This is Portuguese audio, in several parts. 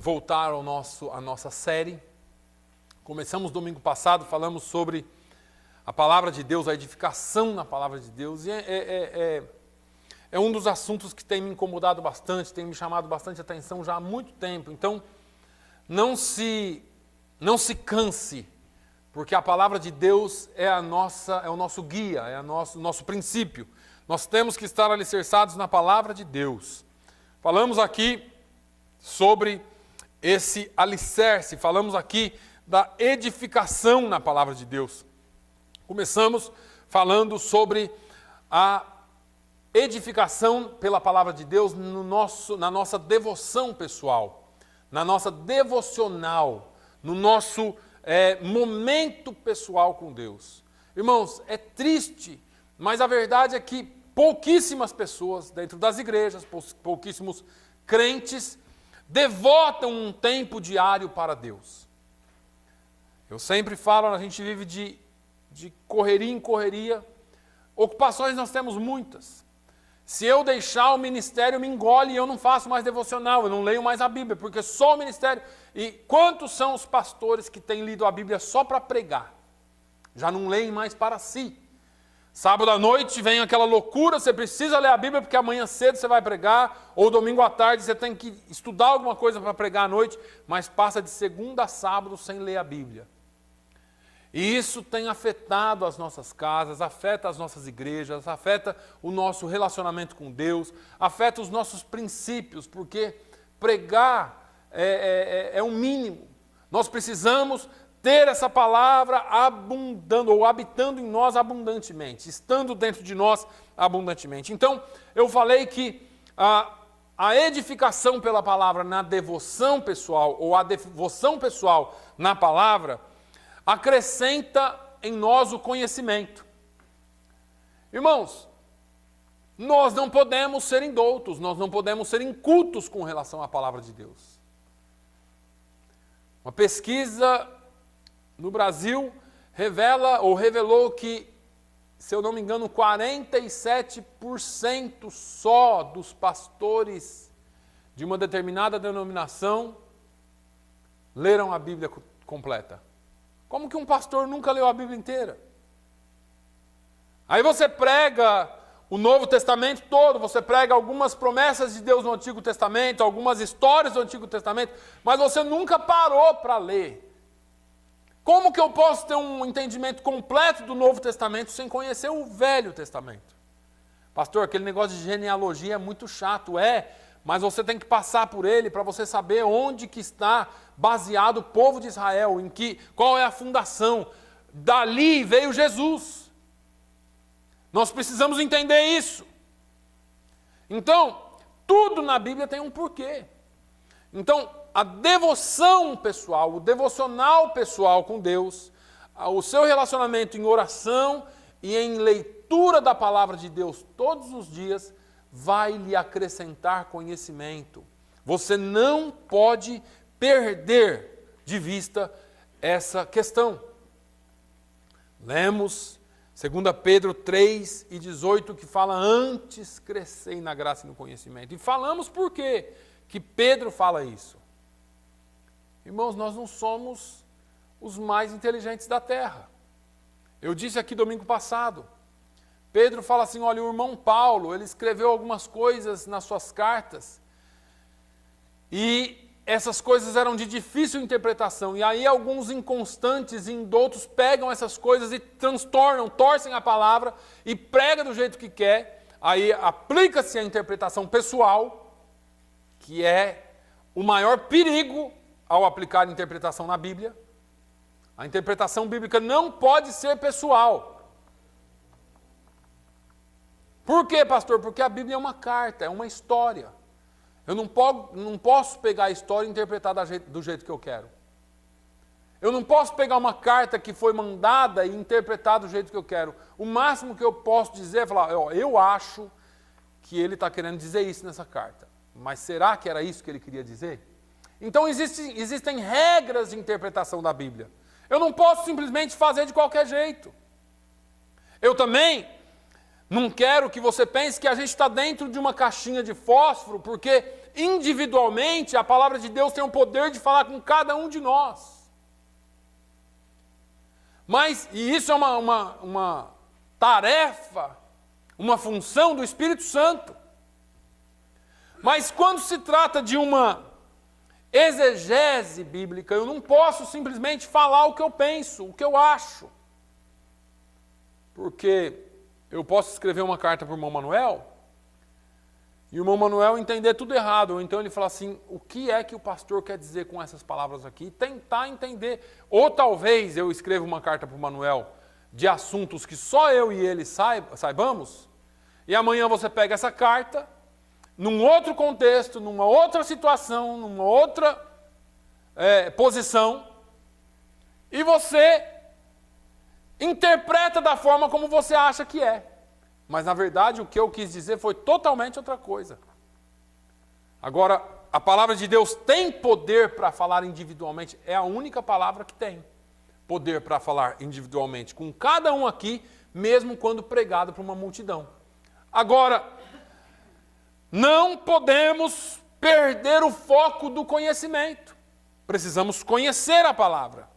voltar à nossa série. Começamos domingo passado, falamos sobre a palavra de Deus, a edificação na palavra de Deus, e é um dos assuntos que tem me incomodado bastante, tem me chamado bastante atenção já há muito tempo. Então, não se canse, porque a palavra de Deus é o nosso guia, é o nosso princípio. Nós temos que estar alicerçados na palavra de Deus. Falamos aqui sobre esse alicerce, falamos aqui da edificação na palavra de Deus. Começamos falando sobre a edificação pela palavra de Deus na nossa devoção pessoal, na nossa devocional, no nosso momento pessoal com Deus. Irmãos, é triste, mas a verdade é que pouquíssimas pessoas dentro das igrejas, pouquíssimos crentes, devotam um tempo diário para Deus. Eu sempre falo, a gente vive de correria em correria. Ocupações nós temos muitas. Se eu deixar o ministério me engole e eu não faço mais devocional, eu não leio mais a Bíblia, porque só o ministério... E quantos são os pastores que têm lido a Bíblia só para pregar? Já não leem mais para si. Sábado à noite vem aquela loucura, você precisa ler a Bíblia porque amanhã cedo você vai pregar, ou domingo à tarde você tem que estudar alguma coisa para pregar à noite, mas passa de segunda a sábado sem ler a Bíblia. E isso tem afetado as nossas casas, afeta as nossas igrejas, afeta o nosso relacionamento com Deus, afeta os nossos princípios, porque pregar é o mínimo. Nós precisamos ter essa palavra abundando, ou habitando em nós abundantemente, estando dentro de nós abundantemente. Então, eu falei que a edificação pela palavra na devoção pessoal, ou a devoção pessoal na palavra, acrescenta em nós o conhecimento. Irmãos, nós não podemos ser indoutos, nós não podemos ser incultos com relação à palavra de Deus. Uma pesquisa no Brasil revelou que, se eu não me engano, 47% só dos pastores de uma determinada denominação leram a Bíblia completa. Como que um pastor nunca leu a Bíblia inteira? Aí você prega o Novo Testamento todo, você prega algumas promessas de Deus no Antigo Testamento, algumas histórias do Antigo Testamento, mas você nunca parou para ler. Como que eu posso ter um entendimento completo do Novo Testamento sem conhecer o Velho Testamento? Pastor, aquele negócio de genealogia é muito chato, mas você tem que passar por ele para você saber onde que está baseado o povo de Israel, qual é a fundação. Dali veio Jesus. Nós precisamos entender isso. Então, tudo na Bíblia tem um porquê. Então, a devoção pessoal, o devocional pessoal com Deus, o seu relacionamento em oração e em leitura da palavra de Deus todos os dias, vai lhe acrescentar conhecimento. Você não pode perder de vista essa questão. Lemos 2 Pedro 3:18, que fala: antes crescei na graça e no conhecimento. E falamos por quê que Pedro fala isso. Irmãos, nós não somos os mais inteligentes da terra. Eu disse aqui domingo passado, Pedro fala assim, olha, o irmão Paulo, ele escreveu algumas coisas nas suas cartas, e essas coisas eram de difícil interpretação, e aí alguns inconstantes e indoutos pegam essas coisas e torcem a palavra, e prega do jeito que quer, aí aplica-se a interpretação pessoal, que é o maior perigo ao aplicar a interpretação na Bíblia. A interpretação bíblica não pode ser pessoal. Por quê, pastor? Porque a Bíblia é uma carta, é uma história. Eu não posso pegar a história e interpretar do jeito que eu quero. Eu não posso pegar uma carta que foi mandada e interpretar do jeito que eu quero. O máximo que eu posso dizer é falar, eu acho que ele está querendo dizer isso nessa carta. Mas será que era isso que ele queria dizer? Então existem regras de interpretação da Bíblia. Eu não posso simplesmente fazer de qualquer jeito. Eu também Não quero que você pense que a gente está dentro de uma caixinha de fósforo, porque individualmente a palavra de Deus tem o poder de falar com cada um de nós. Mas, e isso é uma tarefa, uma função do Espírito Santo. Mas quando se trata de uma exegese bíblica, eu não posso simplesmente falar o que eu penso, o que eu acho. Porque eu posso escrever uma carta para o irmão Manuel e o irmão Manuel entender tudo errado. Ou então ele fala assim, o que é que o pastor quer dizer com essas palavras aqui? Tentar entender. Ou talvez eu escreva uma carta para o Manuel de assuntos que só eu e ele saibamos, e amanhã você pega essa carta, num outro contexto, numa outra situação, numa outra posição, e você interpreta da forma como você acha que é. Mas, na verdade, o que eu quis dizer foi totalmente outra coisa. Agora, a palavra de Deus tem poder para falar individualmente. É a única palavra que tem poder para falar individualmente com cada um aqui, mesmo quando pregado para uma multidão. Agora, não podemos perder o foco do conhecimento. Precisamos conhecer a palavra.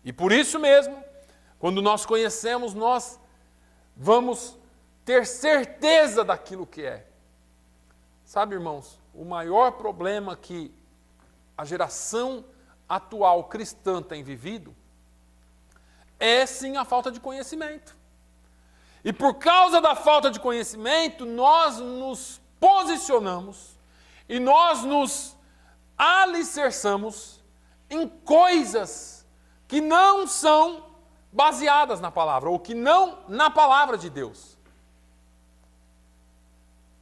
E por isso mesmo, quando nós conhecemos, nós vamos ter certeza daquilo que é. Sabe, irmãos, o maior problema que a geração atual cristã tem vivido é sim a falta de conhecimento. E por causa da falta de conhecimento, nós nos posicionamos e nós nos alicerçamos em coisas que não são baseadas na palavra, ou que não na palavra de Deus.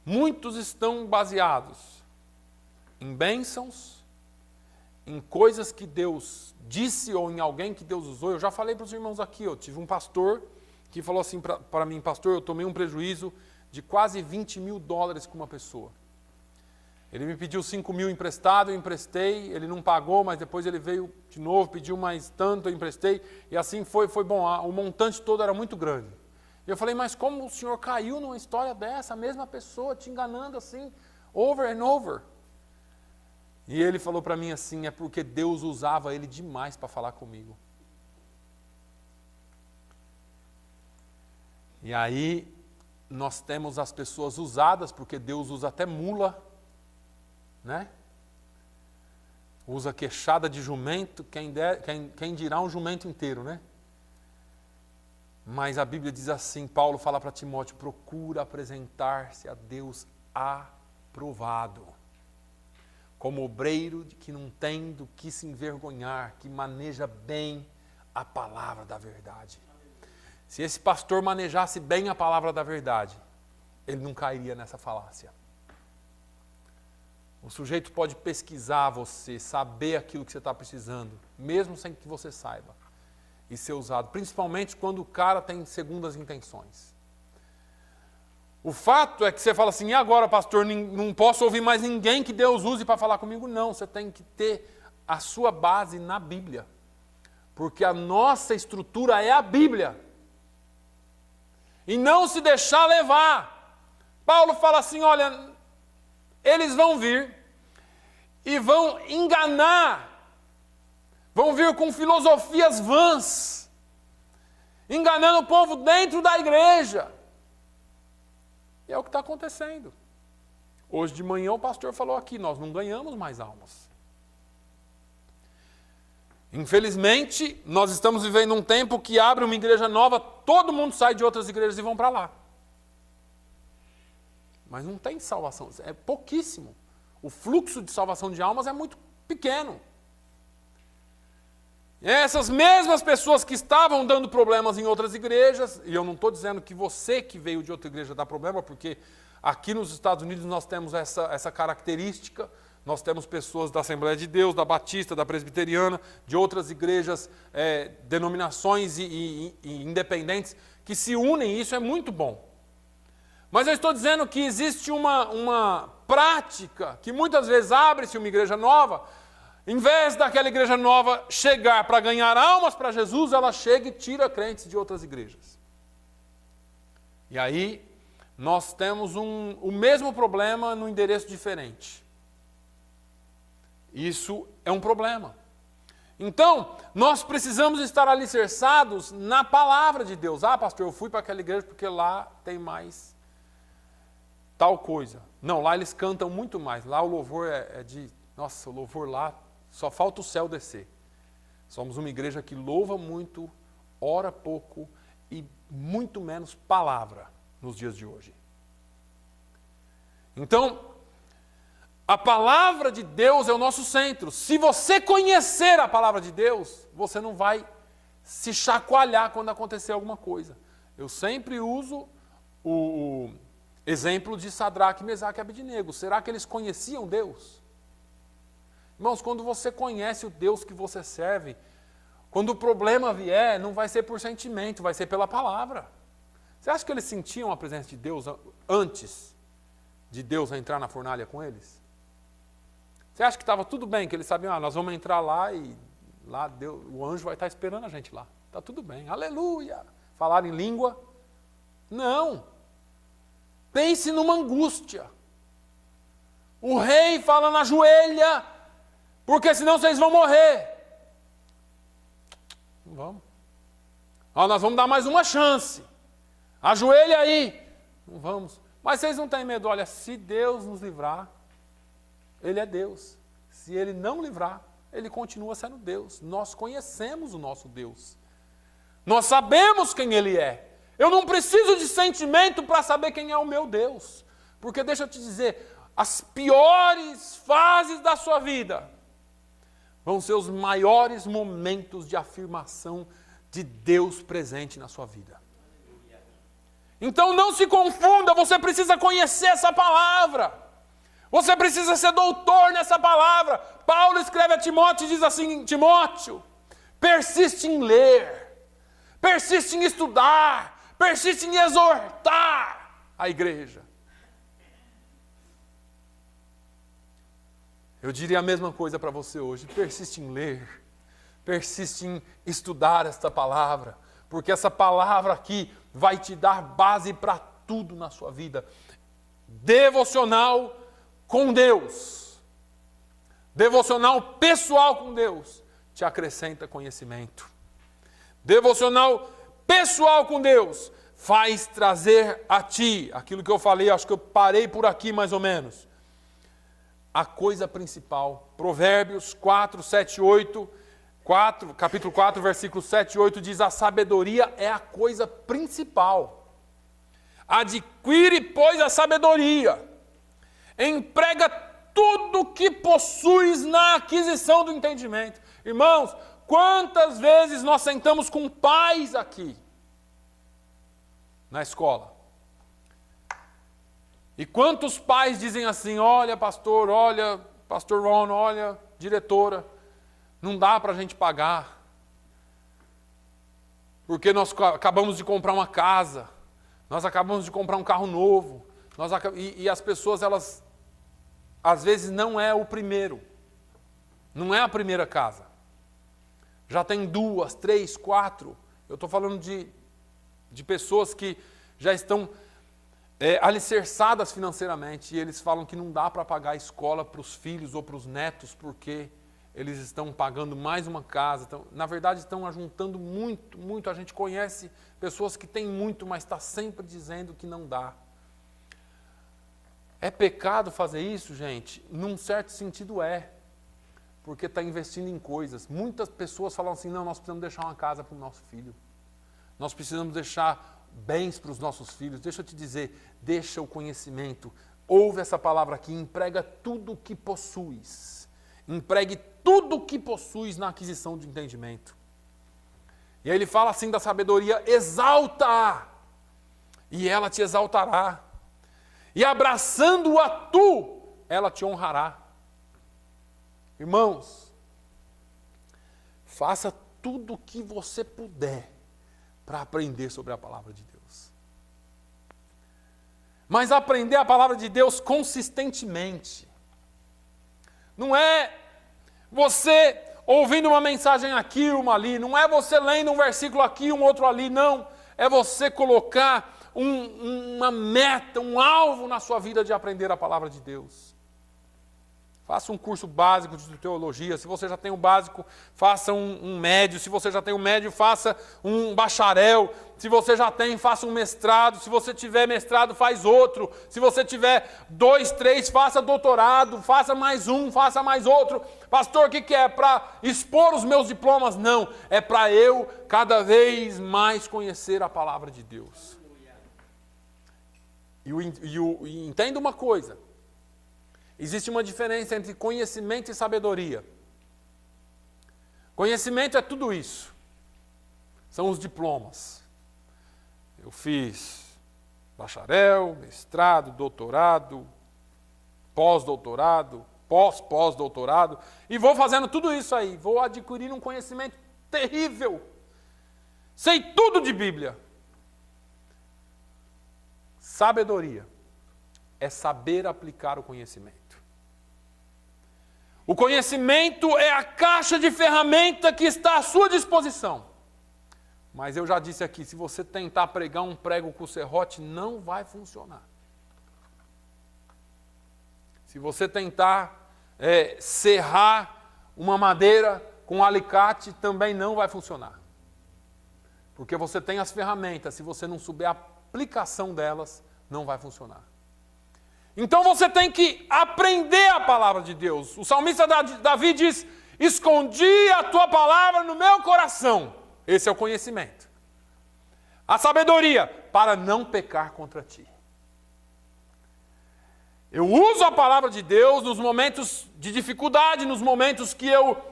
Muitos estão baseados em bênçãos, em coisas que Deus disse ou em alguém que Deus usou. Eu já falei para os irmãos aqui, eu tive um pastor que falou assim para mim, pastor, eu tomei um prejuízo de quase $20 mil com uma pessoa. Ele me pediu 5 mil emprestado, eu emprestei, ele não pagou, mas depois ele veio de novo, pediu mais tanto, eu emprestei, e assim foi bom, o montante todo era muito grande. E eu falei, mas como o senhor caiu numa história dessa, a mesma pessoa te enganando assim, over and over? E ele falou para mim assim, é porque Deus usava ele demais para falar comigo. E aí, nós temos as pessoas usadas, porque Deus usa até mula, né? Usa queixada de jumento, quem dirá um jumento inteiro, né? Mas a Bíblia diz assim, Paulo fala para Timóteo, procura apresentar-se a Deus aprovado, como obreiro que não tem do que se envergonhar, que maneja bem a palavra da verdade. Se esse pastor manejasse bem a palavra da verdade, ele não cairia nessa falácia. O sujeito pode pesquisar você, saber aquilo que você está precisando, mesmo sem que você saiba, e ser usado, principalmente quando o cara tem segundas intenções. O fato é que você fala assim, e agora, pastor, não posso ouvir mais ninguém que Deus use para falar comigo? Não, você tem que ter a sua base na Bíblia, porque a nossa estrutura é a Bíblia. E não se deixar levar. Paulo fala assim, olha, eles vão vir e vão enganar, vão vir com filosofias vãs, enganando o povo dentro da igreja. E é o que está acontecendo. Hoje de manhã o pastor falou aqui, nós não ganhamos mais almas. Infelizmente, nós estamos vivendo um tempo que abre uma igreja nova, todo mundo sai de outras igrejas e vão para lá. Mas não tem salvação, é pouquíssimo. O fluxo de salvação de almas é muito pequeno. E essas mesmas pessoas que estavam dando problemas em outras igrejas, e eu não estou dizendo que você que veio de outra igreja dá problema, porque aqui nos Estados Unidos nós temos essa característica, nós temos pessoas da Assembleia de Deus, da Batista, da Presbiteriana, de outras igrejas, denominações e independentes, que se unem, e isso é muito bom. Mas eu estou dizendo que existe uma prática que muitas vezes abre-se uma igreja nova, em vez daquela igreja nova chegar para ganhar almas para Jesus, ela chega e tira crentes de outras igrejas. E aí, nós temos o mesmo problema no endereço diferente. Isso é um problema. Então, nós precisamos estar alicerçados na palavra de Deus. Ah, pastor, eu fui para aquela igreja porque lá tem mais tal coisa. Não, lá eles cantam muito mais. Lá o louvor é de... Nossa, o louvor lá, só falta o céu descer. Somos uma igreja que louva muito, ora pouco e muito menos palavra nos dias de hoje. Então, a palavra de Deus é o nosso centro. Se você conhecer a palavra de Deus, você não vai se chacoalhar quando acontecer alguma coisa. Eu sempre uso o exemplo de Sadraque, Mesaque e Abednego. Será que eles conheciam Deus? Irmãos, quando você conhece o Deus que você serve, quando o problema vier, não vai ser por sentimento, vai ser pela palavra. Você acha que eles sentiam a presença de Deus antes de Deus entrar na fornalha com eles? Você acha que estava tudo bem, que eles sabiam, nós vamos entrar lá e lá Deus, o anjo vai estar esperando a gente lá. Está tudo bem, aleluia. Falar em língua? Não. Pense numa angústia. O rei fala na joelha, porque senão vocês vão morrer. Não vamos. Nós vamos dar mais uma chance. Ajoelha aí. Não vamos. Mas vocês não têm medo? Olha, se Deus nos livrar, Ele é Deus. Se Ele não livrar, Ele continua sendo Deus. Nós conhecemos o nosso Deus. Nós sabemos quem Ele é. Eu não preciso de sentimento para saber quem é o meu Deus. Porque deixa eu te dizer, as piores fases da sua vida vão ser os maiores momentos de afirmação de Deus presente na sua vida. Então não se confunda, você precisa conhecer essa palavra. Você precisa ser doutor nessa palavra. Paulo escreve a Timóteo e diz assim, Timóteo, persiste em ler, persiste em estudar, persiste em exortar a igreja. Eu diria a mesma coisa para você hoje. Persiste em ler, persiste em estudar esta palavra, porque essa palavra aqui vai te dar base para tudo na sua vida. Devocional com Deus, devocional pessoal com Deus, te acrescenta conhecimento. Devocional pessoal com Deus faz trazer a ti, aquilo que eu falei, acho que eu parei por aqui mais ou menos, a coisa principal. Provérbios 4, 7, 8, capítulo 4, versículos 7 e 8 diz, a sabedoria é a coisa principal. Adquire, pois, a sabedoria. Emprega tudo que possuis na aquisição do entendimento. Irmãos, quantas vezes nós sentamos com pais aqui, na escola, e quantos pais dizem assim, olha pastor Ron, olha diretora, não dá para a gente pagar, porque nós acabamos de comprar uma casa, nós acabamos de comprar um carro novo, e as pessoas, elas, às vezes não é o primeiro, não é a primeira casa, já tem 2, 3, 4, eu estou falando de pessoas que já estão alicerçadas financeiramente, e eles falam que não dá para pagar a escola para os filhos ou para os netos, porque eles estão pagando mais uma casa. Então, na verdade, estão ajuntando muito, muito. A gente conhece pessoas que têm muito, mas está sempre dizendo que não dá. É pecado fazer isso, gente? Num certo sentido é, porque está investindo em coisas. Muitas pessoas falam assim, não, nós precisamos deixar uma casa para o nosso filho. Nós precisamos deixar bens para os nossos filhos. Deixa eu te dizer, deixa o conhecimento. Ouve essa palavra aqui, emprega tudo o que possuis. Empregue tudo o que possuis na aquisição de entendimento. E aí ele fala assim da sabedoria, exalta-a, e ela te exaltará. E abraçando-a tu, ela te honrará. Irmãos, faça tudo o que você puder para aprender sobre a palavra de Deus. Mas aprender a palavra de Deus consistentemente. Não é você ouvindo uma mensagem aqui, uma ali. Não é você lendo um versículo aqui, um outro ali. Não. É você colocar uma meta, um alvo na sua vida de aprender a palavra de Deus. Faça um curso básico de teologia. Se você já tem o básico, faça um médio. Se você já tem o médio, faça um bacharel. Se você já tem, faça um mestrado. Se você tiver mestrado, faz outro. Se você tiver 2, 3, faça doutorado. Faça mais um, faça mais outro. Pastor, o que é? Para expor os meus diplomas? Não. É para eu cada vez mais conhecer a palavra de Deus. E entenda uma coisa. Existe uma diferença entre conhecimento e sabedoria. Conhecimento é tudo isso. São os diplomas. Eu fiz bacharel, mestrado, doutorado, pós-doutorado, pós-pós-doutorado, e vou fazendo tudo isso aí. Vou adquirindo um conhecimento terrível. Sei tudo de Bíblia. Sabedoria é saber aplicar o conhecimento. O conhecimento é a caixa de ferramenta que está à sua disposição. Mas eu já disse aqui, se você tentar pregar um prego com serrote, não vai funcionar. Se você tentar serrar uma madeira com alicate, também não vai funcionar. Porque você tem as ferramentas, se você não souber a aplicação delas, não vai funcionar. Então você tem que aprender a palavra de Deus. O salmista Davi diz: escondi a tua palavra no meu coração. Esse é o conhecimento. A sabedoria, para não pecar contra ti. Eu uso a palavra de Deus nos momentos de dificuldade, nos momentos que eu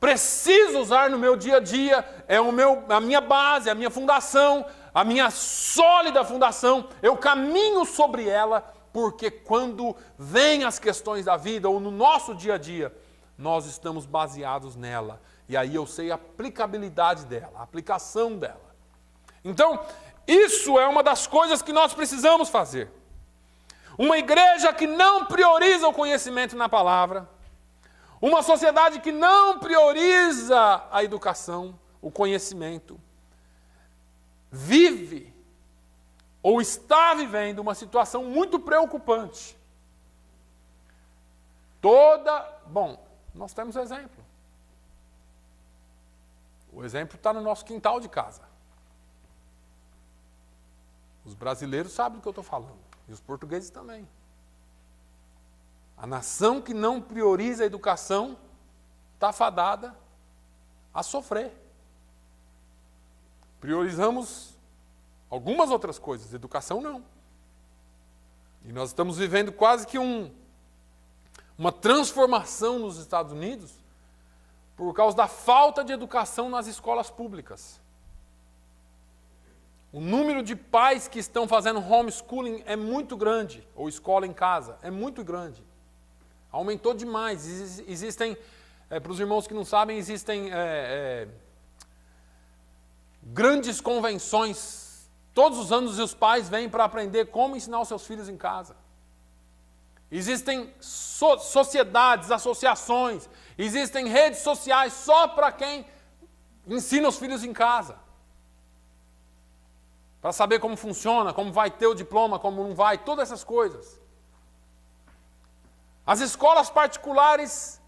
preciso usar no meu dia a dia. É a minha base, a minha fundação, a minha sólida fundação. Eu caminho sobre ela. Porque quando vêm as questões da vida, ou no nosso dia a dia, nós estamos baseados nela. E aí eu sei a aplicabilidade dela, a aplicação dela. Então, isso é uma das coisas que nós precisamos fazer. Uma igreja que não prioriza o conhecimento na palavra, uma sociedade que não prioriza a educação, o conhecimento, vive ou está vivendo uma situação muito preocupante. Bom, nós temos exemplo. O exemplo está no nosso quintal de casa. Os brasileiros sabem do que eu estou falando, e os portugueses também. A nação que não prioriza a educação está fadada a sofrer. Priorizamos algumas outras coisas, educação não. E nós estamos vivendo quase que uma transformação nos Estados Unidos por causa da falta de educação nas escolas públicas. O número de pais que estão fazendo homeschooling é muito grande, ou escola em casa, é muito grande. Aumentou demais. Existem, para os irmãos que não sabem, existem grandes convenções. Todos os anos os pais vêm para aprender como ensinar os seus filhos em casa. Existem sociedades, associações, existem redes sociais só para quem ensina os filhos em casa. Para saber como funciona, como vai ter o diploma, como não vai, todas essas coisas. As escolas particulares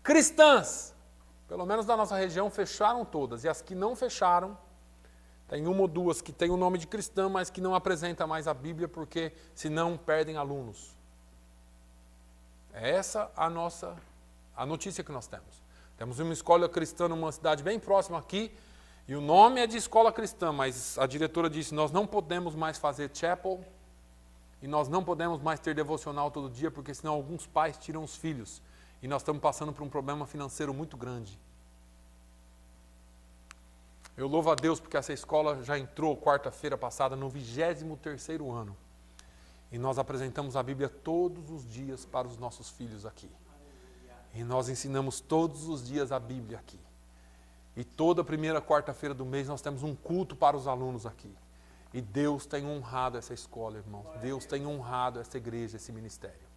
cristãs, pelo menos da nossa região, fecharam todas. E as que não fecharam, tem uma ou duas que tem o nome de cristã, mas que não apresenta mais a Bíblia, porque senão perdem alunos. É essa a notícia que nós temos. Temos uma escola cristã numa cidade bem próxima aqui, e o nome é de escola cristã, mas a diretora disse: nós não podemos mais fazer chapel, e nós não podemos mais ter devocional todo dia, porque senão alguns pais tiram os filhos. E nós estamos passando por um problema financeiro muito grande. Eu louvo a Deus porque essa escola já entrou quarta-feira passada no 23º ano. E nós apresentamos a Bíblia todos os dias para os nossos filhos aqui. E nós ensinamos todos os dias a Bíblia aqui. E toda primeira quarta-feira do mês nós temos um culto para os alunos aqui. E Deus tem honrado essa escola, irmãos. Deus tem honrado essa igreja, esse ministério.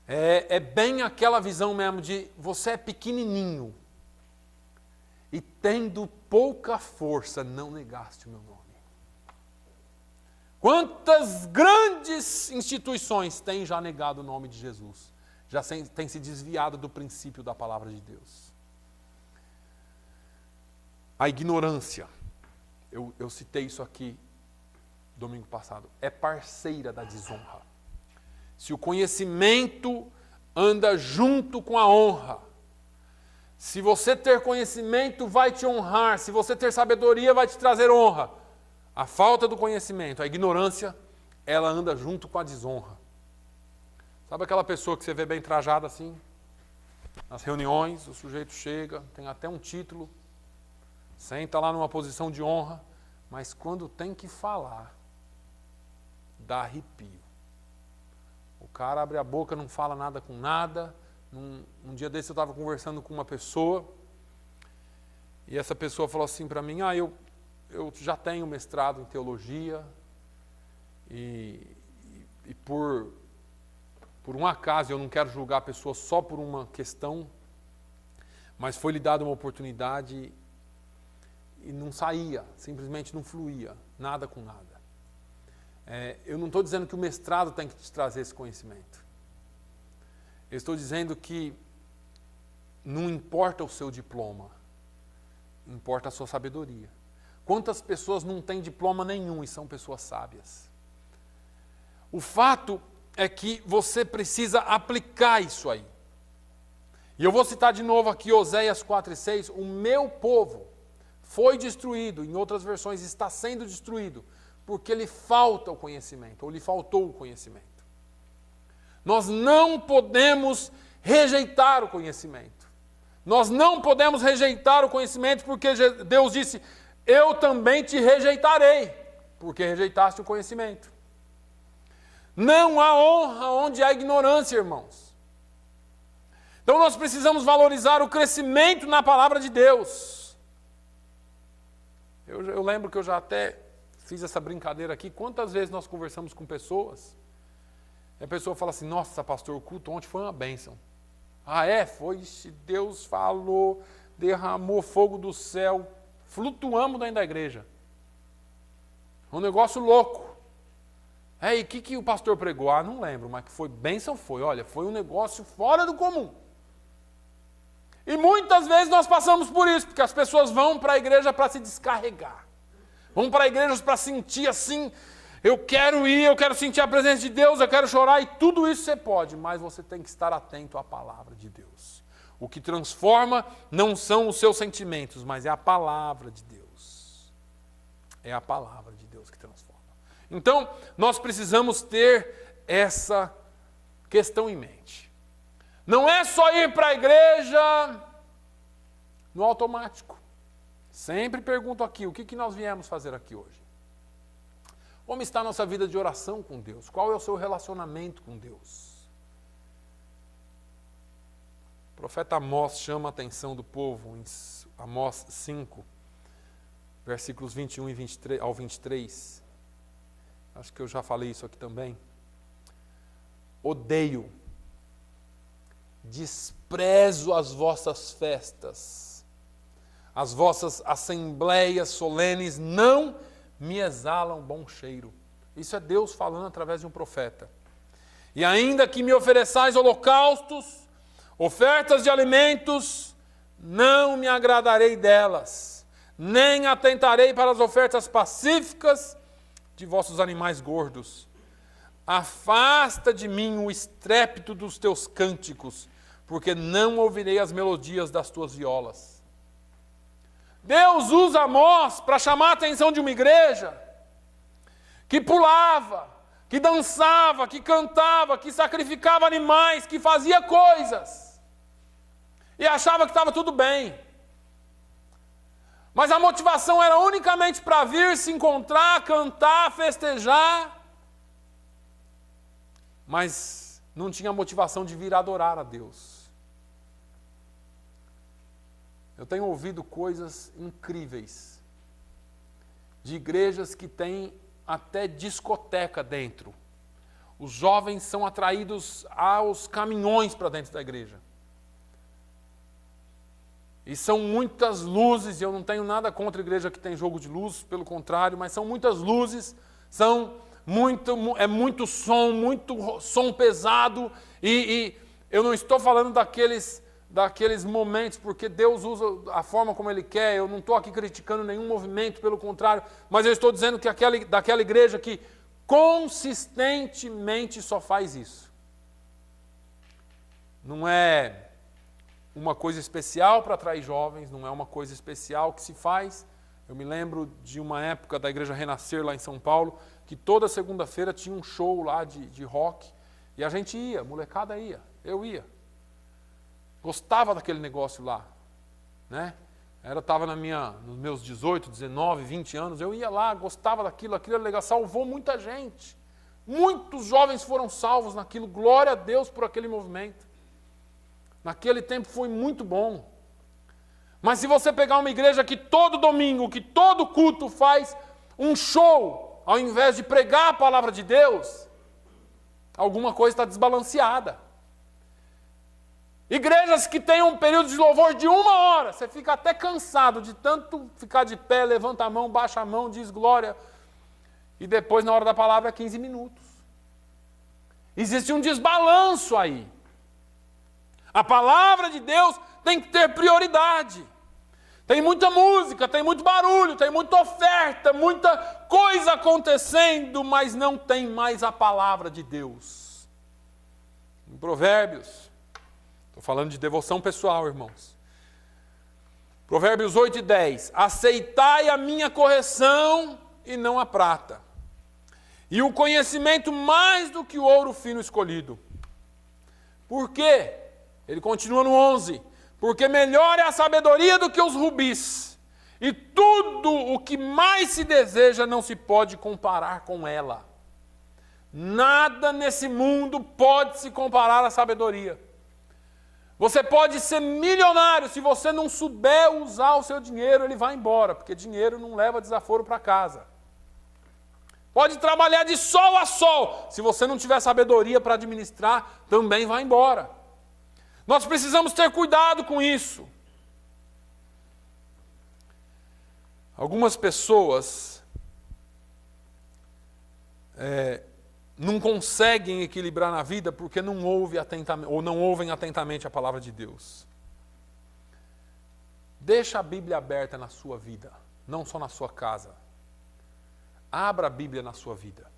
É bem aquela visão mesmo de você é pequenininho. E tendo pouca força, não negaste o meu nome. Quantas grandes instituições têm já negado o nome de Jesus? Já têm se desviado do princípio da palavra de Deus. A ignorância, eu citei isso aqui domingo passado, é parceira da desonra. Se o conhecimento anda junto com a honra, se você ter conhecimento vai te honrar, se você ter sabedoria vai te trazer honra, a falta do conhecimento, a ignorância, ela anda junto com a desonra. Sabe aquela pessoa que você vê bem trajada assim? Nas reuniões, o sujeito chega, tem até um título, senta lá numa posição de honra, mas quando tem que falar, dá arrepio. O cara abre a boca, não fala nada com nada. Um dia desse eu estava conversando com uma pessoa, e essa pessoa falou assim para mim, eu já tenho mestrado em teologia, e por um acaso, eu não quero julgar a pessoa só por uma questão, mas foi lhe dada uma oportunidade e não saía, simplesmente não fluía, nada com nada. Eu não estou dizendo que o mestrado tem que te trazer esse conhecimento. Eu estou dizendo que não importa o seu diploma, importa a sua sabedoria. Quantas pessoas não têm diploma nenhum e são pessoas sábias? O fato é que você precisa aplicar isso aí. E eu vou citar de novo aqui Oséias 4:6, o meu povo foi destruído, em outras versões está sendo destruído, porque lhe falta o conhecimento, ou lhe faltou o conhecimento. Nós não podemos rejeitar o conhecimento. Nós não podemos rejeitar o conhecimento porque Deus disse, eu também te rejeitarei, porque rejeitaste o conhecimento. Não há honra onde há ignorância, irmãos. Então nós precisamos valorizar o crescimento na palavra de Deus. Eu lembro que eu já até fiz essa brincadeira aqui. Quantas vezes nós conversamos com pessoas e a pessoa fala assim, nossa pastor, o culto ontem foi uma bênção. Foi? Deus falou, derramou fogo do céu, flutuamos dentro da igreja. Um negócio louco. E o que o pastor pregou? Não lembro, mas que foi bênção foi. Olha, foi um negócio fora do comum. E muitas vezes nós passamos por isso, porque as pessoas vão para a igreja para se descarregar. Vão para a igreja para sentir assim, eu quero ir, eu quero sentir a presença de Deus, eu quero chorar, e tudo isso você pode, mas você tem que estar atento à palavra de Deus. O que transforma não são os seus sentimentos, mas é a palavra de Deus. É a palavra de Deus que transforma. Então, nós precisamos ter essa questão em mente. Não é só ir para a igreja no automático. Sempre pergunto aqui, o que nós viemos fazer aqui hoje? Como está a nossa vida de oração com Deus? Qual é o seu relacionamento com Deus? O profeta Amós chama a atenção do povo em Amós 5, versículos 21 ao 23. Acho que eu já falei isso aqui também. Odeio, desprezo as vossas festas, as vossas assembleias solenes não me exalam bom cheiro. Isso é Deus falando através de um profeta. E ainda que me ofereçais holocaustos, ofertas de alimentos, não me agradarei delas, nem atentarei para as ofertas pacíficas de vossos animais gordos. Afasta de mim o estrépito dos teus cânticos, porque não ouvirei as melodias das tuas violas. Deus usa Amós para chamar a atenção de uma igreja que pulava, que dançava, que cantava, que sacrificava animais, que fazia coisas e achava que estava tudo bem. Mas a motivação era unicamente para vir, se encontrar, cantar, festejar, mas não tinha motivação de vir adorar a Deus. Eu tenho ouvido coisas incríveis, de igrejas que têm até discoteca dentro. Os jovens são atraídos aos caminhões para dentro da igreja. E são muitas luzes, e eu não tenho nada contra a igreja que tem jogo de luz, pelo contrário, mas são muitas luzes, são é muito som pesado, e eu não estou falando daqueles momentos, porque Deus usa a forma como Ele quer, eu não estou aqui criticando nenhum movimento, pelo contrário, mas eu estou dizendo que daquela igreja que consistentemente só faz isso. Não é uma coisa especial para atrair jovens, não é uma coisa especial que se faz. Eu me lembro de uma época da Igreja Renascer lá em São Paulo, que toda segunda-feira tinha um show lá de rock, e a gente ia, a molecada ia, eu ia. Gostava daquele negócio lá, né? Estava nos meus 18, 19, 20 anos, eu ia lá, gostava daquilo, aquilo era legal, salvou muita gente. Muitos jovens foram salvos naquilo, glória a Deus por aquele movimento. Naquele tempo foi muito bom. Mas se você pegar uma igreja que todo domingo, que todo culto faz um show, ao invés de pregar a palavra de Deus, alguma coisa está desbalanceada. Igrejas que têm um período de louvor de 1 hora, você fica até cansado de tanto ficar de pé, levanta a mão, baixa a mão, diz glória, e depois na hora da palavra é 15 minutos. Existe um desbalanço aí. A palavra de Deus tem que ter prioridade. Tem muita música, tem muito barulho, tem muita oferta, muita coisa acontecendo, mas não tem mais a palavra de Deus. Em Provérbios, estou falando de devoção pessoal, irmãos. Provérbios 8 e 10. Aceitai a minha correção e não a prata, e o conhecimento mais do que o ouro fino escolhido. Por quê? Ele continua no 11. Porque melhor é a sabedoria do que os rubis, e tudo o que mais se deseja não se pode comparar com ela. Nada nesse mundo pode se comparar à sabedoria. Você pode ser milionário, se você não souber usar o seu dinheiro, ele vai embora, porque dinheiro não leva desaforo para casa. Pode trabalhar de sol a sol, se você não tiver sabedoria para administrar, também vai embora. Nós precisamos ter cuidado com isso. Algumas pessoas não conseguem equilibrar na vida porque não ouvem atentamente a palavra de Deus. Deixa a Bíblia aberta na sua vida, não só na sua casa. Abra a Bíblia na sua vida.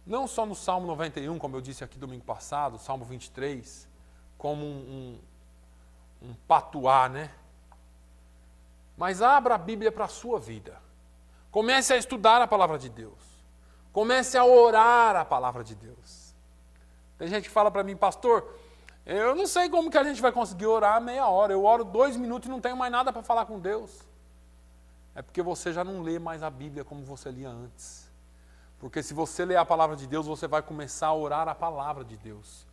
Não só no Salmo 91, como eu disse aqui domingo passado, Salmo 23, como um patuá, né? Mas abra a Bíblia para a sua vida. Comece a estudar a palavra de Deus. Comece a orar a palavra de Deus. Tem gente que fala para mim, pastor, eu não sei como que a gente vai conseguir orar meia hora. Eu oro 2 minutos e não tenho mais nada para falar com Deus. É porque você já não lê mais a Bíblia como você lia antes. Porque se você ler a palavra de Deus, você vai começar a orar a palavra de Deus.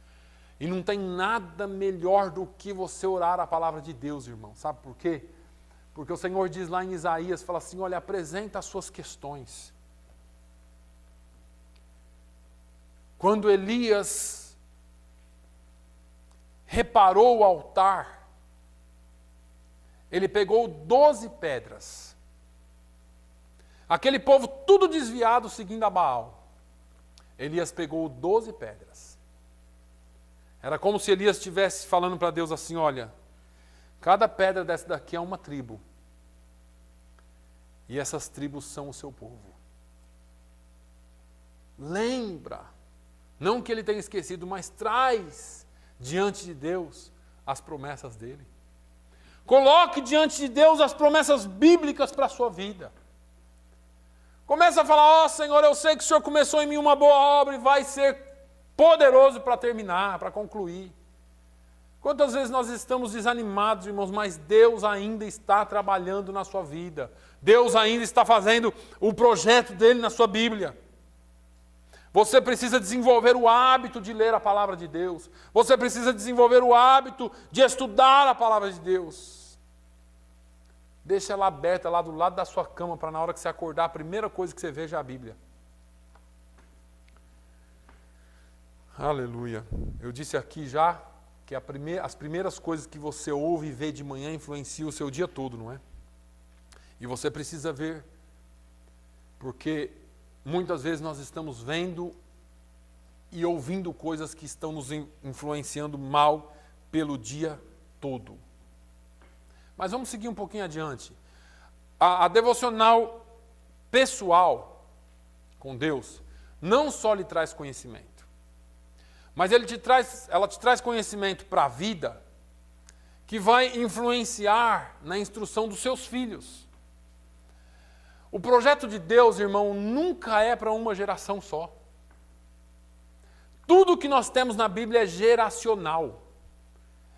E não tem nada melhor do que você orar a palavra de Deus, irmão. Sabe por quê? Porque o Senhor diz lá em Isaías, fala assim, olha, apresenta as suas questões. Quando Elias reparou o altar, ele pegou 12 pedras. Aquele povo tudo desviado seguindo a Baal. Elias pegou 12 pedras. Era como se Elias estivesse falando para Deus assim, olha, cada pedra dessa daqui é uma tribo. E essas tribos são o seu povo. Lembra, não que ele tenha esquecido, mas traz diante de Deus as promessas dele. Coloque diante de Deus as promessas bíblicas para a sua vida. Começa a falar, ó Senhor, eu sei que o Senhor começou em mim uma boa obra e vai ser poderoso para terminar, para concluir. Quantas vezes nós estamos desanimados, irmãos, mas Deus ainda está trabalhando na sua vida. Deus ainda está fazendo o projeto dele na sua Bíblia. Você precisa desenvolver o hábito de ler a palavra de Deus. Você precisa desenvolver o hábito de estudar a palavra de Deus. Deixa ela aberta lá do lado da sua cama para na hora que você acordar, a primeira coisa que você veja é a Bíblia. Aleluia. Eu disse aqui já que as primeiras coisas que você ouve e vê de manhã influenciam o seu dia todo, não é? E você precisa ver, porque muitas vezes nós estamos vendo e ouvindo coisas que estão nos influenciando mal pelo dia todo. Mas vamos seguir um pouquinho adiante. A devocional pessoal com Deus não só lhe traz conhecimento, mas ela te traz conhecimento para a vida que vai influenciar na instrução dos seus filhos. O projeto de Deus, irmão, nunca é para uma geração só. Tudo que nós temos na Bíblia é geracional.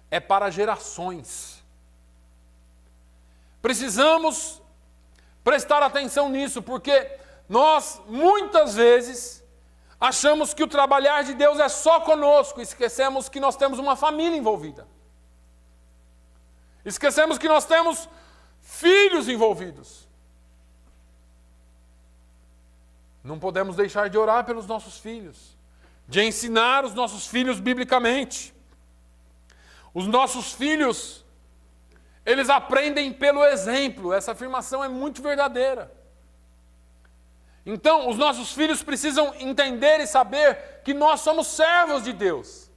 É para gerações. Precisamos prestar atenção nisso, porque nós, muitas vezes, achamos que o trabalhar de Deus é só conosco, e esquecemos que nós temos uma família envolvida. Esquecemos que nós temos filhos envolvidos. Não podemos deixar de orar pelos nossos filhos, de ensinar os nossos filhos biblicamente. Os nossos filhos, eles aprendem pelo exemplo. Essa afirmação é muito verdadeira. Então, os nossos filhos precisam entender e saber que nós somos servos de Deus.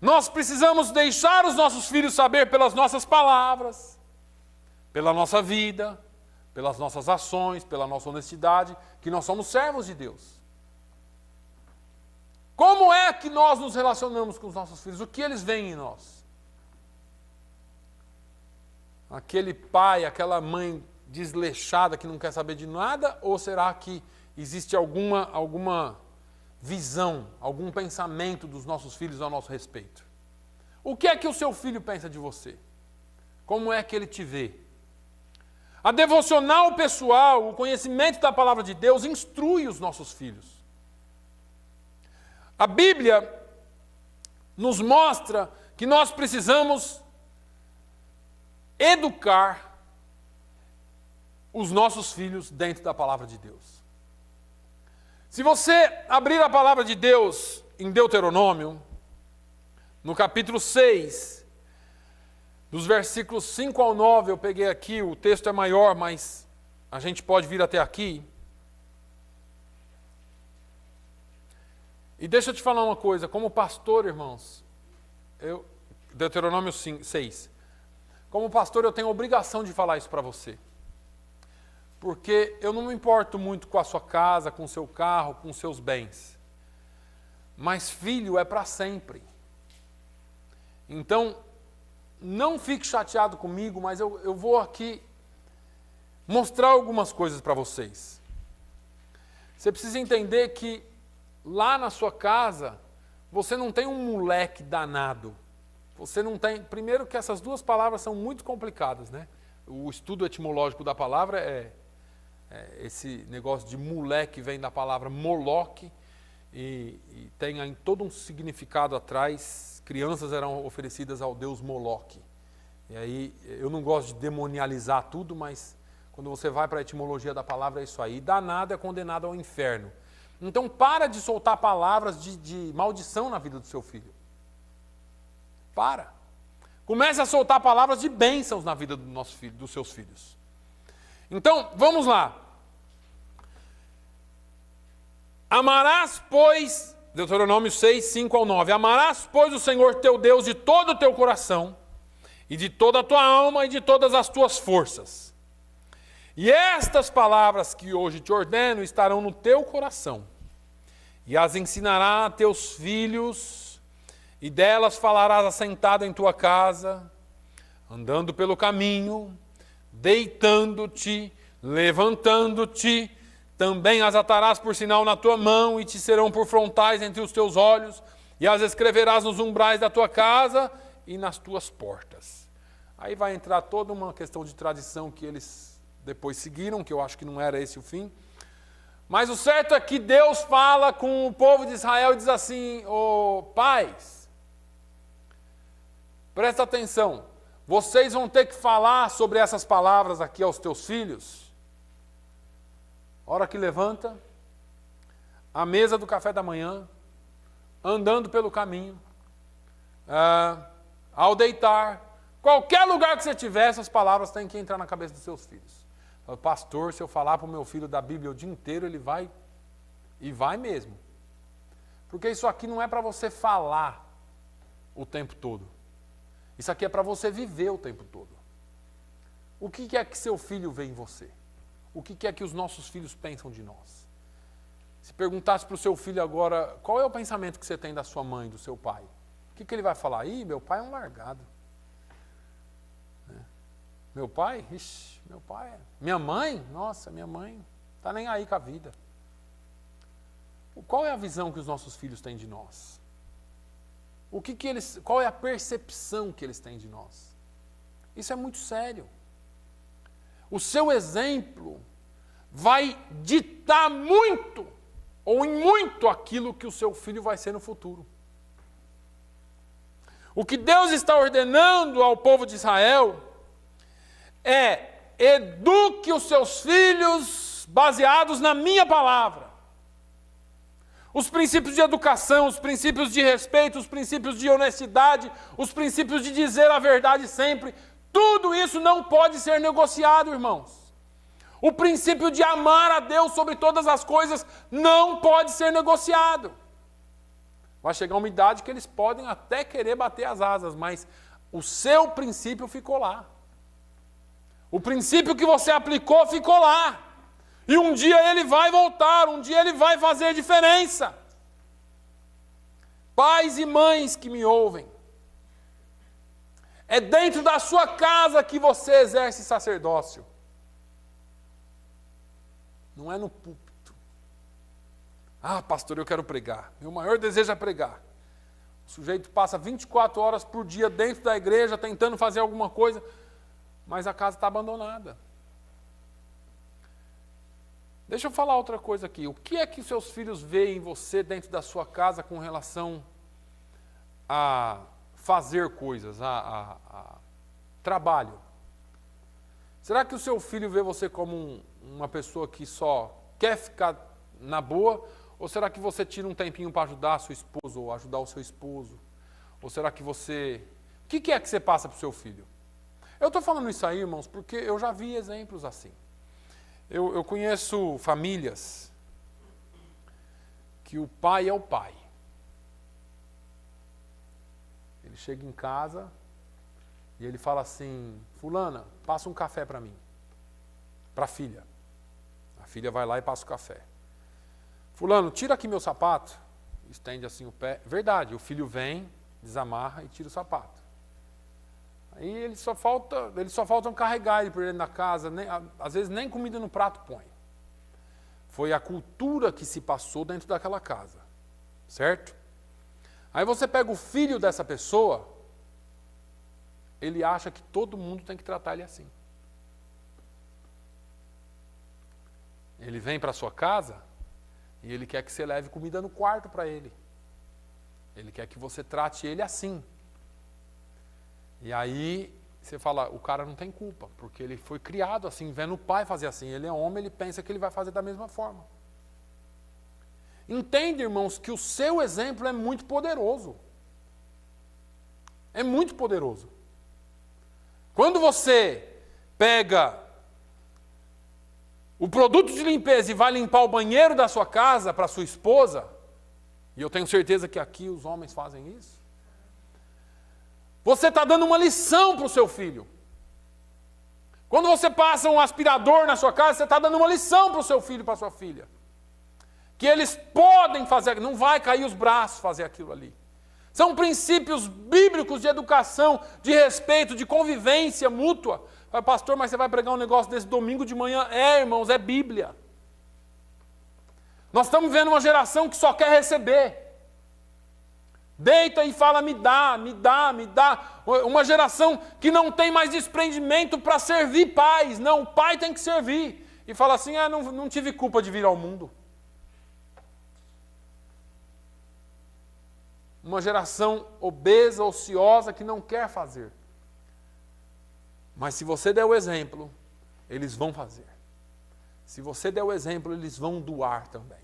Nós precisamos deixar os nossos filhos saber pelas nossas palavras, pela nossa vida, pelas nossas ações, pela nossa honestidade, que nós somos servos de Deus. Como é que nós nos relacionamos com os nossos filhos? O que eles veem em nós? Aquele pai, aquela mãe desleixada que não quer saber de nada? Ou será que existe alguma visão, algum pensamento dos nossos filhos ao nosso respeito? O que é que o seu filho pensa de você? Como é que ele te vê? A devocional pessoal, o conhecimento da palavra de Deus, instrui os nossos filhos. A Bíblia nos mostra que nós precisamos educar os nossos filhos dentro da palavra de Deus. Se você abrir a palavra de Deus em Deuteronômio, no capítulo 6, dos versículos 5 ao 9, eu peguei aqui, o texto é maior, mas a gente pode vir até aqui. E deixa eu te falar uma coisa, como pastor, irmãos, Deuteronômio 6, como pastor eu tenho a obrigação de falar isso para você. Porque eu não me importo muito com a sua casa, com o seu carro, com os seus bens. Mas filho é para sempre. Então, não fique chateado comigo, mas eu vou aqui mostrar algumas coisas para vocês. Você precisa entender que lá na sua casa, você não tem um moleque danado. Você não tem... Primeiro que essas duas palavras são muito complicadas, né? O estudo etimológico da palavra esse negócio de moleque vem da palavra moloque e tem aí todo um significado atrás. Crianças eram oferecidas ao deus Moloque. E aí, eu não gosto de demonializar tudo, mas quando você vai para a etimologia da palavra é isso aí. Danado é condenado ao inferno. Então, para de soltar palavras de maldição na vida do seu filho. Para. Comece a soltar palavras de bênçãos na vida do nosso filho, dos seus filhos. Então, vamos lá. Amarás, pois, Deuteronômio 6, 5 ao 9. Amarás, pois, o Senhor teu Deus de todo o teu coração, e de toda a tua alma, e de todas as tuas forças. E estas palavras que hoje te ordeno estarão no teu coração, e as ensinarás a teus filhos, e delas falarás assentado em tua casa, andando pelo caminho, deitando-te, levantando-te, também as atarás por sinal na tua mão e te serão por frontais entre os teus olhos e as escreverás nos umbrais da tua casa e nas tuas portas. Aí vai entrar toda uma questão de tradição que eles depois seguiram, que eu acho que não era esse o fim. Mas o certo é que Deus fala com o povo de Israel e diz assim: ô pais, presta atenção, vocês vão ter que falar sobre essas palavras aqui aos teus filhos. Hora que levanta, à mesa do café da manhã, andando pelo caminho, ao deitar, qualquer lugar que você tiver, essas palavras têm que entrar na cabeça dos seus filhos. Pastor, se eu falar para o meu filho da Bíblia o dia inteiro, ele vai, e vai mesmo. Porque isso aqui não é para você falar o tempo todo. Isso aqui é para você viver o tempo todo. O que é que seu filho vê em você? O que é que os nossos filhos pensam de nós? Se perguntasse para o seu filho agora, qual é o pensamento que você tem da sua mãe, do seu pai? O que ele vai falar? Ih, meu pai é um largado. Meu pai? Ixi, meu pai. Minha mãe? Nossa, minha mãe está nem aí com a vida. Qual é a visão que os nossos filhos têm de nós? Qual é a percepção que eles têm de nós? Isso é muito sério. O seu exemplo vai ditar muito, ou em muito, aquilo que o seu filho vai ser no futuro. O que Deus está ordenando ao povo de Israel é: eduque os seus filhos baseados na minha palavra. Os princípios de educação, os princípios de respeito, os princípios de honestidade, os princípios de dizer a verdade sempre, tudo isso não pode ser negociado, irmãos. O princípio de amar a Deus sobre todas as coisas não pode ser negociado. Vai chegar uma idade que eles podem até querer bater as asas, mas o seu princípio ficou lá. O princípio que você aplicou ficou lá. E um dia ele vai voltar, um dia ele vai fazer diferença. Pais e mães que me ouvem, é dentro da sua casa que você exerce sacerdócio. Não é no púlpito. Ah, pastor, eu quero pregar. Meu maior desejo é pregar. O sujeito passa 24 horas por dia dentro da igreja tentando fazer alguma coisa, mas a casa está abandonada. Deixa eu falar outra coisa aqui. O que é que seus filhos veem em você dentro da sua casa com relação a fazer coisas, a trabalho? Será que o seu filho vê você como uma pessoa que só quer ficar na boa? Ou será que você tira um tempinho para ajudar a sua esposa ou ajudar o seu esposo? Ou será que você... O que é que você passa para o seu filho? Eu estou falando isso aí, irmãos, porque eu já vi exemplos assim. Eu conheço famílias que o pai é o pai. Ele chega em casa e ele fala assim: fulana, passa um café para mim. Para a filha. A filha vai lá e passa o café. Fulano, tira aqui meu sapato. Estende assim o pé. Verdade, o filho vem, desamarra e tira o sapato. Aí eles só faltam carregar ele por ele na casa, às vezes nem comida no prato põe. Foi a cultura que se passou dentro daquela casa, certo? Aí você pega o filho dessa pessoa, ele acha que todo mundo tem que tratar ele assim. Ele vem para a sua casa e ele quer que você leve comida no quarto para ele. Ele quer que você trate ele assim. E aí você fala, o cara não tem culpa, porque ele foi criado assim, vendo o pai fazer assim. Ele é homem, ele pensa que ele vai fazer da mesma forma. Entende, irmãos, que o seu exemplo é muito poderoso. É muito poderoso. Quando você pega o produto de limpeza e vai limpar o banheiro da sua casa para sua esposa, e eu tenho certeza que aqui os homens fazem isso, você está dando uma lição para o seu filho. Quando você passa um aspirador na sua casa, você está dando uma lição para o seu filho e para a sua filha. Que eles podem fazer, não vai cair os braços fazer aquilo ali. São princípios bíblicos de educação, de respeito, de convivência mútua. Pastor, mas você vai pregar um negócio desse domingo de manhã? É, irmãos, é Bíblia. Nós estamos vendo uma geração que só quer receber. Deita e fala, me dá, me dá, me dá. Uma geração que não tem mais desprendimento para servir pais. Não, o pai tem que servir. E fala assim, não tive culpa de vir ao mundo. Uma geração obesa, ociosa, que não quer fazer. Mas se você der o exemplo, eles vão fazer. Se você der o exemplo, eles vão doar também.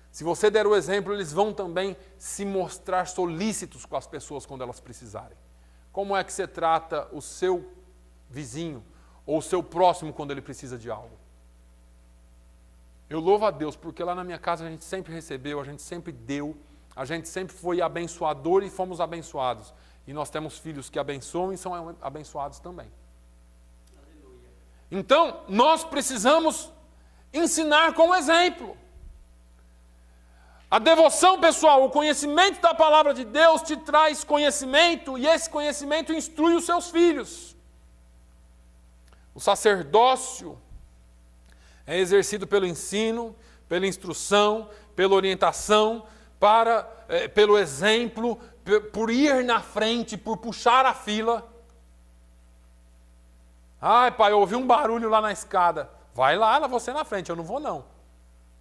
Se você der o exemplo, eles vão também se mostrar solícitos com as pessoas quando elas precisarem. Como é que você trata o seu vizinho? ou o seu próximo quando ele precisa de algo. Eu louvo a Deus, porque lá na minha casa a gente sempre recebeu, a gente sempre deu, a gente sempre foi abençoador e fomos abençoados. E nós temos filhos que abençoam e são abençoados também. Aleluia. Então, nós precisamos ensinar com exemplo. A devoção, pessoal, o conhecimento da palavra de Deus te traz conhecimento e esse conhecimento instrui os seus filhos. O sacerdócio é exercido pelo ensino, pela instrução, pela orientação, pelo exemplo, por ir na frente, por puxar a fila. Ai, pai, eu ouvi um barulho lá na escada. Vai lá, você na frente, eu não vou não.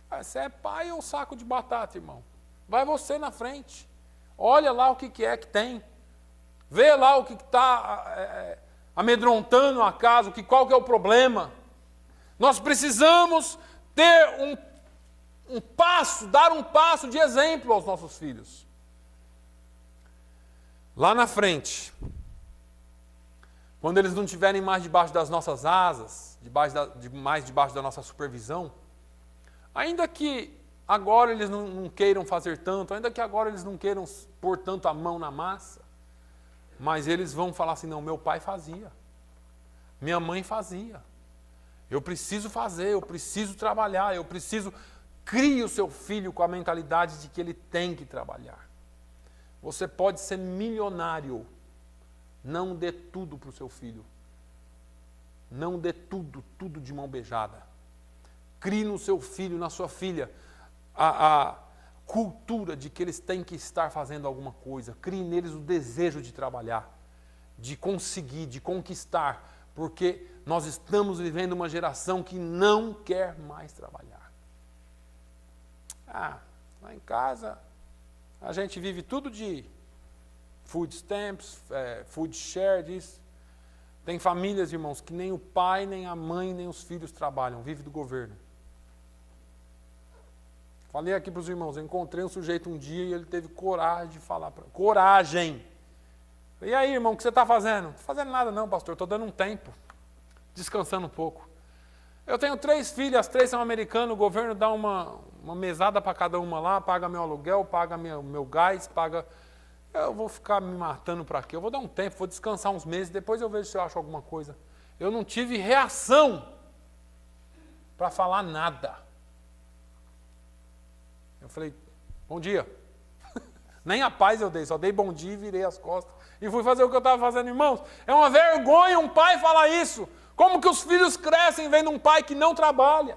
Você é pai ou saco de batata, irmão? Vai você na frente. Olha lá o que é que tem. Vê lá o que está amedrontando a casa, qual que é o problema. Nós precisamos ter dar um passo de exemplo aos nossos filhos. Lá na frente, quando eles não estiverem mais debaixo das nossas asas, mais debaixo da nossa supervisão, ainda que agora eles não queiram fazer tanto, ainda que agora eles não queiram pôr tanto a mão na massa, mas eles vão falar assim, não, meu pai fazia, minha mãe fazia, eu preciso fazer, eu preciso trabalhar, crie o seu filho com a mentalidade de que ele tem que trabalhar. Você pode ser milionário, não dê tudo para o seu filho, não dê tudo de mão beijada. Crie no seu filho, na sua filha, a cultura de que eles têm que estar fazendo alguma coisa. Crie neles o desejo de trabalhar, de conseguir, de conquistar, porque nós estamos vivendo uma geração que não quer mais trabalhar. Lá em casa, a gente vive tudo de food stamps, food share, disso. Tem famílias, irmãos, que nem o pai, nem a mãe, nem os filhos trabalham, vive do governo. Falei aqui para os irmãos, eu encontrei um sujeito um dia e ele teve coragem de falar para... Coragem! E aí, irmão, o que você está fazendo? Não estou fazendo nada não, pastor, estou dando um tempo, descansando um pouco. Eu tenho 3 filhas, as 3 são americanas, o governo dá uma mesada para cada uma lá, paga meu aluguel, paga meu gás, paga... Eu vou ficar me matando para quê? Eu vou dar um tempo, vou descansar uns meses, depois eu vejo se eu acho alguma coisa. Eu não tive reação para falar nada. Eu falei, bom dia. Nem a paz eu dei, só dei bom dia e virei as costas. E fui fazer o que eu estava fazendo, irmãos. É uma vergonha um pai falar isso. Como que os filhos crescem vendo um pai que não trabalha?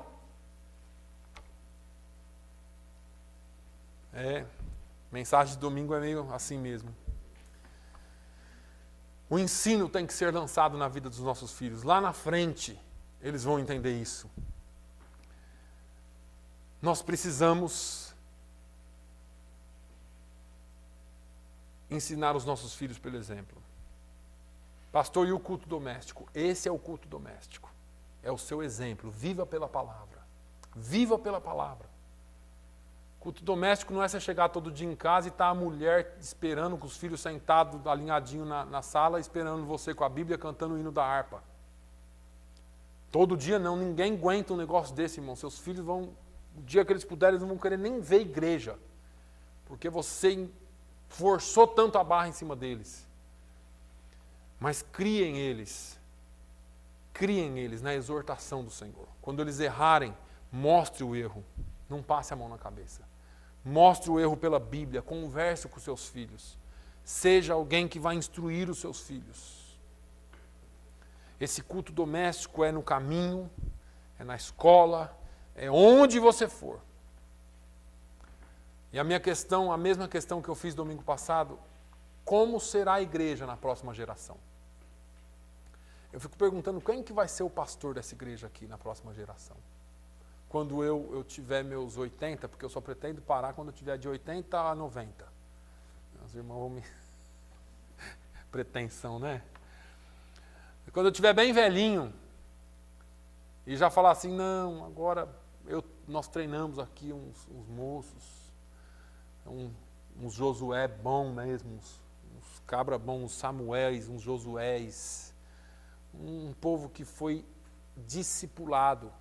Mensagem de domingo é meio assim mesmo. O ensino tem que ser lançado na vida dos nossos filhos. Lá na frente, eles vão entender isso. Nós precisamos ensinar os nossos filhos pelo exemplo. Pastor, e o culto doméstico? Esse é o culto doméstico. É o seu exemplo. Viva pela palavra. Viva pela palavra. Culto doméstico não é você chegar todo dia em casa e estar a mulher esperando, com os filhos sentados, alinhadinho na sala, esperando você com a Bíblia, cantando o hino da harpa. Todo dia não, ninguém aguenta um negócio desse, irmão. Seus filhos vão, o dia que eles puderem, eles não vão querer nem ver igreja. Porque você forçou tanto a barra em cima deles. Mas criem eles na exortação do Senhor. Quando eles errarem, mostre o erro, não passe a mão na cabeça. Mostre o erro pela Bíblia, converse com seus filhos. Seja alguém que vai instruir os seus filhos. Esse culto doméstico é no caminho, é na escola, é onde você for. E a mesma questão que eu fiz domingo passado, como será a igreja na próxima geração? Eu fico perguntando quem que vai ser o pastor dessa igreja aqui na próxima geração. Quando eu tiver meus 80, porque eu só pretendo parar quando eu tiver de 80 a 90. Meus irmãos vão me... Pretensão, né? Quando eu tiver bem velhinho, e já falar assim, não, agora nós treinamos aqui uns moços, uns Josué bom mesmo, uns cabra bons, uns Samuéis, uns Josués, um povo que foi discipulado.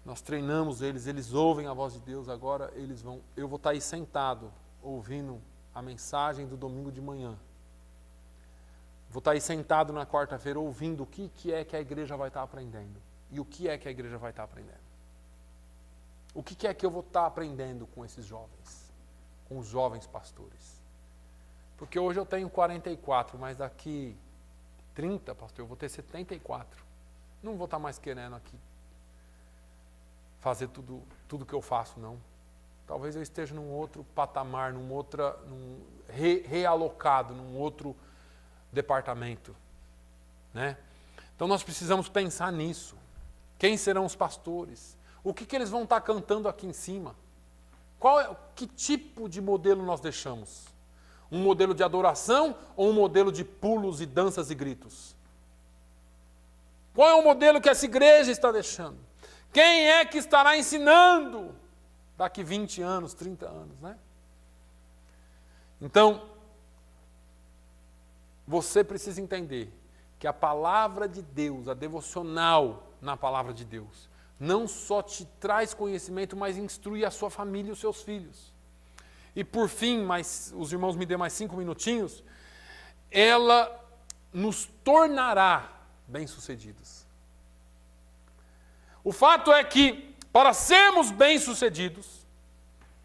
Nós treinamos eles, eles ouvem a voz de Deus, agora eu vou estar aí sentado, ouvindo a mensagem do domingo de manhã. Vou estar aí sentado na quarta-feira, ouvindo o que é que a igreja vai estar aprendendo. E o que é que a igreja vai estar aprendendo. O que é que eu vou estar aprendendo com esses jovens, com os jovens pastores. Porque hoje eu tenho 44, mas daqui 30, pastor, eu vou ter 74. Não vou estar mais querendo aqui fazer tudo que eu faço, não. Talvez eu esteja num outro patamar, realocado, num outro departamento. Né? Então nós precisamos pensar nisso. Quem serão os pastores? O que eles vão estar cantando aqui em cima? Que tipo de modelo nós deixamos? Um modelo de adoração ou um modelo de pulos e danças e gritos? Qual é o modelo que essa igreja está deixando? Quem é que estará ensinando daqui 20 anos, 30 anos, né? Então, você precisa entender que a palavra de Deus, a devocional na palavra de Deus, não só te traz conhecimento, mas instrui a sua família e os seus filhos. E por fim, os irmãos me dêem mais 5 minutinhos, ela nos tornará bem-sucedidos. O fato é que, para sermos bem-sucedidos,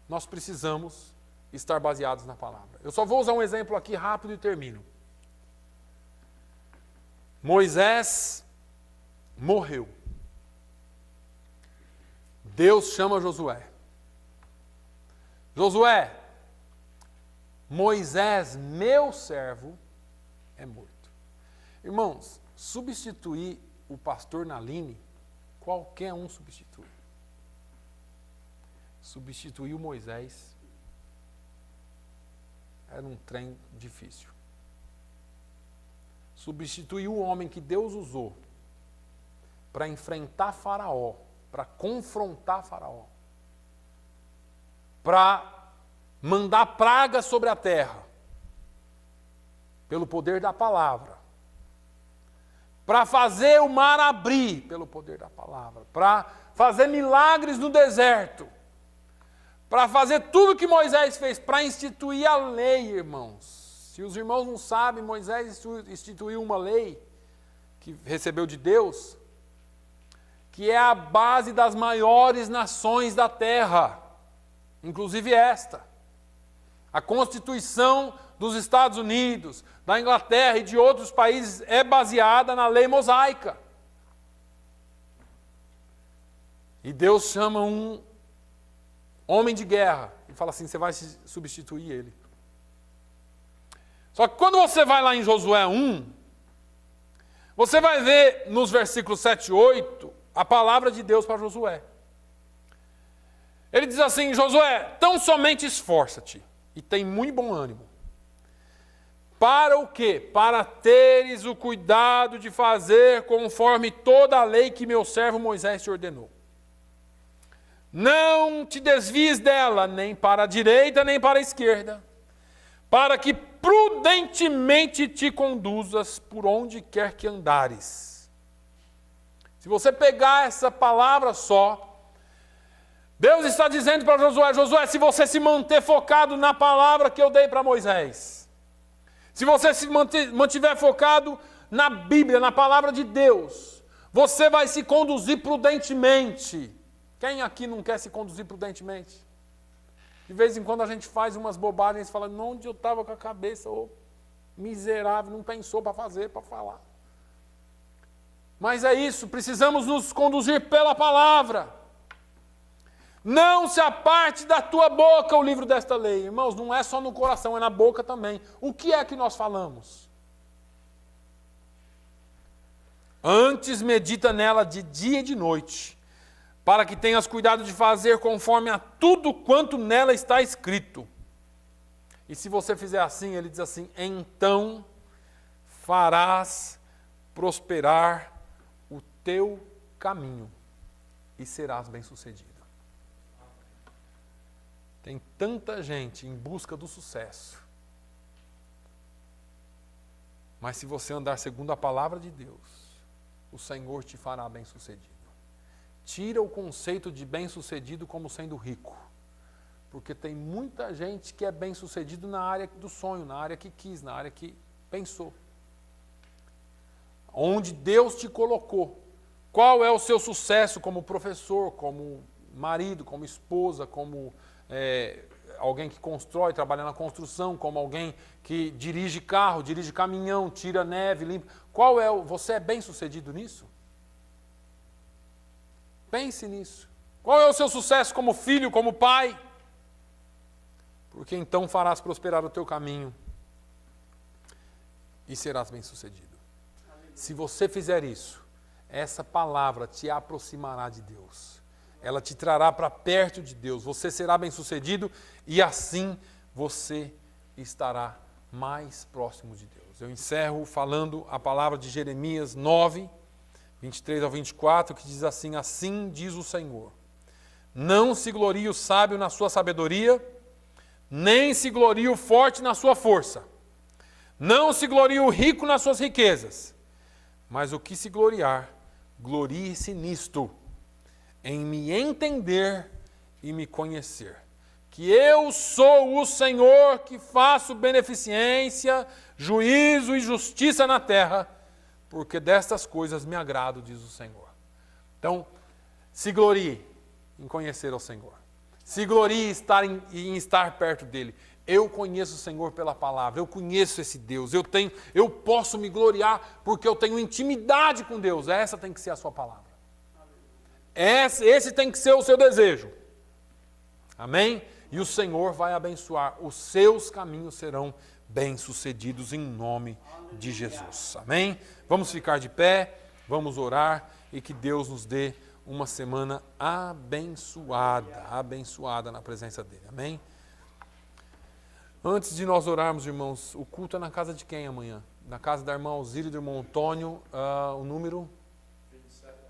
nós precisamos estar baseados na palavra. Eu só vou usar um exemplo aqui rápido e termino. Moisés morreu. Deus chama Josué. Josué, Moisés, meu servo, é morto. Irmãos, substituir o pastor Naline, qualquer um substitui. Substituir o Moisés era um trem difícil. Substituir o homem que Deus usou para enfrentar Faraó, para confrontar Faraó, para mandar praga sobre a terra, pelo poder da palavra, para fazer o mar abrir, pelo poder da palavra, para fazer milagres no deserto, para fazer tudo que Moisés fez, para instituir a lei, irmãos. Se os irmãos não sabem, Moisés instituiu uma lei que recebeu de Deus, que é a base das maiores nações da terra, inclusive esta. A Constituição dos Estados Unidos, da Inglaterra e de outros países é baseada na lei mosaica. E Deus chama um homem de guerra e fala assim, você vai substituir ele. Só que quando você vai lá em Josué 1, você vai ver nos versículos 7 e 8 a palavra de Deus para Josué. Ele diz assim, Josué, tão somente esforça-te e tem muito bom ânimo. Para o quê? Para teres o cuidado de fazer conforme toda a lei que meu servo Moisés te ordenou. Não te desvies dela, nem para a direita, nem para a esquerda, para que prudentemente te conduzas por onde quer que andares. Se você pegar essa palavra só, Deus está dizendo para Josué, Josué, se você se manter focado na palavra que eu dei para Moisés, se você se mantiver focado na Bíblia, na palavra de Deus, você vai se conduzir prudentemente. Quem aqui não quer se conduzir prudentemente? De vez em quando a gente faz umas bobagens e fala, onde eu estava com a cabeça, miserável, não pensou para fazer, para falar. Mas é isso, precisamos nos conduzir pela palavra. Não se aparte da tua boca o livro desta lei. Irmãos, não é só no coração, é na boca também. O que é que nós falamos? Antes medita nela de dia e de noite, para que tenhas cuidado de fazer conforme a tudo quanto nela está escrito. E se você fizer assim, ele diz assim, então farás prosperar o teu caminho e serás bem-sucedido. Tem tanta gente em busca do sucesso, Mas se você andar segundo a palavra de Deus, o Senhor te fará bem-sucedido. Tira o conceito de bem-sucedido como sendo rico. Porque tem muita gente que é bem-sucedido na área do sonho, na área que quis, na área que pensou. Onde Deus te colocou. Qual é o seu sucesso como professor, como marido, como esposa, como alguém que constrói, trabalha na construção, como alguém que dirige carro, dirige caminhão, tira neve, limpa. Você é bem-sucedido nisso? Pense nisso. Qual é o seu sucesso como filho, como pai? Porque então farás prosperar o teu caminho e serás bem-sucedido. Se você fizer isso, essa palavra te aproximará de Deus. Ela te trará para perto de Deus. Você será bem-sucedido e assim você estará mais próximo de Deus. Eu encerro falando a palavra de Jeremias 9, 23 ao 24, que diz assim: assim diz o Senhor, não se glorie o sábio na sua sabedoria, nem se glorie o forte na sua força, não se glorie o rico nas suas riquezas, mas o que se gloriar, glorie-se nisto, em me entender e me conhecer, que eu sou o Senhor que faço beneficência, juízo e justiça na terra, porque destas coisas me agrado, diz o Senhor. Então, se glorie em conhecer ao Senhor. Se glorie em estar perto dele. Eu conheço o Senhor pela palavra, eu conheço esse Deus, eu posso me gloriar porque eu tenho intimidade com Deus. Essa tem que ser a sua palavra. Esse tem que ser o seu desejo. Amém? E o Senhor vai abençoar. Os seus caminhos serão bem-sucedidos em nome de Jesus. Amém? Vamos ficar de pé, vamos orar e que Deus nos dê uma semana abençoada na presença dele. Amém? Antes de nós orarmos, irmãos, o culto é na casa de quem amanhã? Na casa da irmã Alzira e do irmão Antônio, o número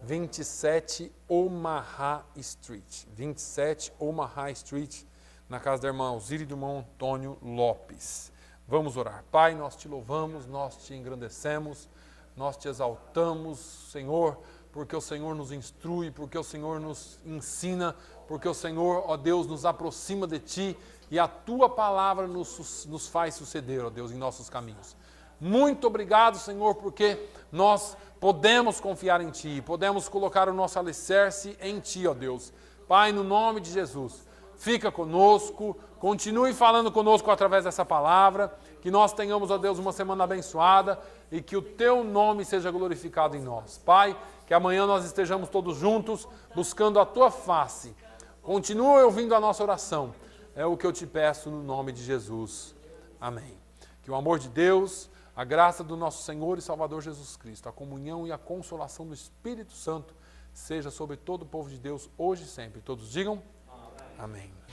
27 Omaha Street. 27 Omaha Street, na casa da irmã Alzira e do irmão Antônio Lopes. Vamos orar. Pai, nós te louvamos, nós te engrandecemos, nós te exaltamos, Senhor, porque o Senhor nos instrui, porque o Senhor nos ensina, porque o Senhor, ó Deus, nos aproxima de Ti e a Tua palavra nos faz suceder, ó Deus, em nossos caminhos. Muito obrigado, Senhor, porque nós podemos confiar em Ti, podemos colocar o nosso alicerce em Ti, ó Deus. Pai, no nome de Jesus, fica conosco, continue falando conosco através dessa palavra, que nós tenhamos, ó Deus, uma semana abençoada e que o Teu nome seja glorificado em nós. Pai, que amanhã nós estejamos todos juntos, buscando a Tua face. Continue ouvindo a nossa oração. É o que eu te peço no nome de Jesus. Amém. Que o amor de Deus, a graça do nosso Senhor e Salvador Jesus Cristo, a comunhão e a consolação do Espírito Santo seja sobre todo o povo de Deus, hoje e sempre. Todos digam amém. Amém.